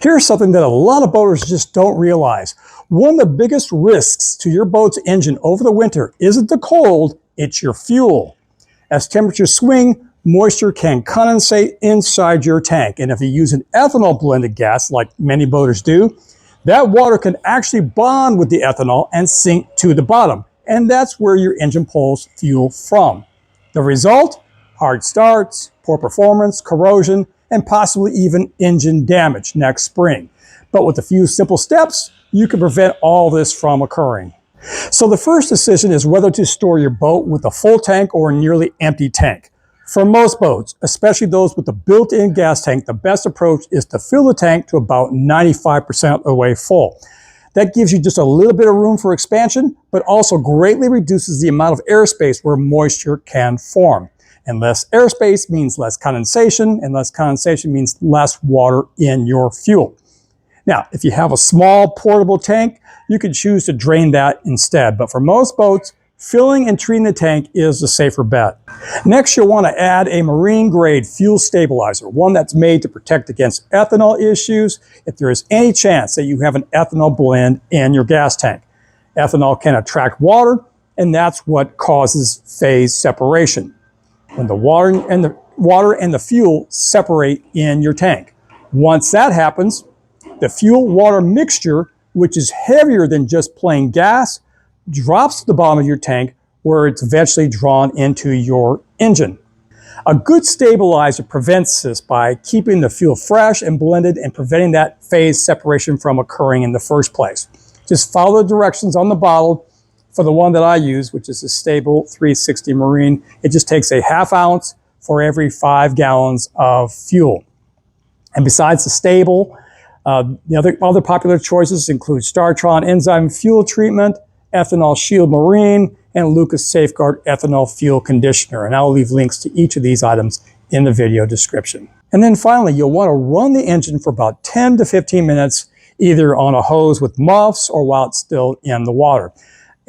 Here's something that a lot of boaters just don't realize. One of the biggest risks to your boat's engine over the winter isn't the cold, it's your fuel. As temperatures swing, moisture can condensate inside your tank. And if you use an ethanol-blended gas, like many boaters do, that water can actually bond with the ethanol and sink to the bottom. And that's where your engine pulls fuel from. The result? Hard starts, poor performance, corrosion, and possibly even engine damage next spring. But with a few simple steps, you can prevent all this from occurring. So the first decision is whether to store your boat with a full tank or a nearly empty tank. For most boats, especially those with a built-in gas tank, the best approach is to fill the tank to about 95% of the way full. That gives you just a little bit of room for expansion, but also greatly reduces the amount of airspace where moisture can form. And less airspace means less condensation, and less condensation means less water in your fuel. Now, if you have a small portable tank, you can choose to drain that instead. But for most boats, filling and treating the tank is the safer bet. Next, you'll want to add a marine-grade fuel stabilizer, one that's made to protect against ethanol issues if there is any chance that you have an ethanol blend in your gas tank. Ethanol can attract water, and that's what causes phase separation, when the water and the fuel separate in your tank. Once that happens, the fuel-water mixture, which is heavier than just plain gas, drops to the bottom of your tank where it's eventually drawn into your engine. A good stabilizer prevents this by keeping the fuel fresh and blended and preventing that phase separation from occurring in the first place. Just follow the directions on the bottle for the one that I use, which is the STA-BIL 360 Marine. It just takes a ½ ounce for every 5 gallons of fuel. And besides the STA-BIL, the other popular choices include Startron enzyme fuel treatment, Ethanol Shield Marine, and Lucas Safeguard Ethanol Fuel Conditioner. And I'll leave links to each of these items in the video description. And then finally, you'll want to run the engine for about 10 to 15 minutes, either on a hose with muffs or while it's still in the water.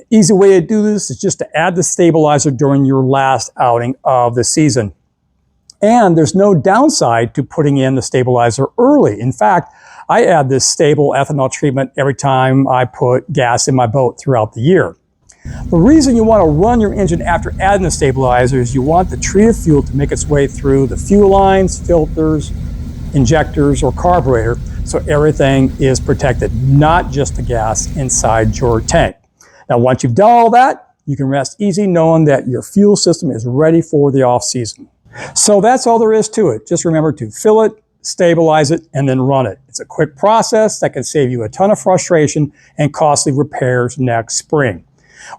Easy way to do this is just to add the stabilizer during your last outing of the season. And there's no downside to putting in the stabilizer early. In fact, I add this stable ethanol treatment every time I put gas in my boat throughout the year. The reason you want to run your engine after adding the stabilizer is you want the treated fuel to make its way through the fuel lines, filters, injectors, or carburetor, so everything is protected, not just the gas inside your tank. Now, once you've done all that, you can rest easy knowing that your fuel system is ready for the off-season. So that's all there is to it. Just remember to fill it, stabilize it, and then run it. It's a quick process that can save you a ton of frustration and costly repairs next spring.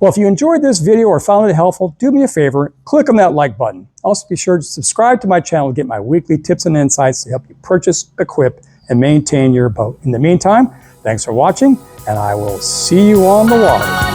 Well, if you enjoyed this video or found it helpful, do me a favor, click on that like button. Also, be sure to subscribe to my channel to get my weekly tips and insights to help you purchase, equip, and maintain your boat. In the meantime, thanks for watching, and I will see you on the water.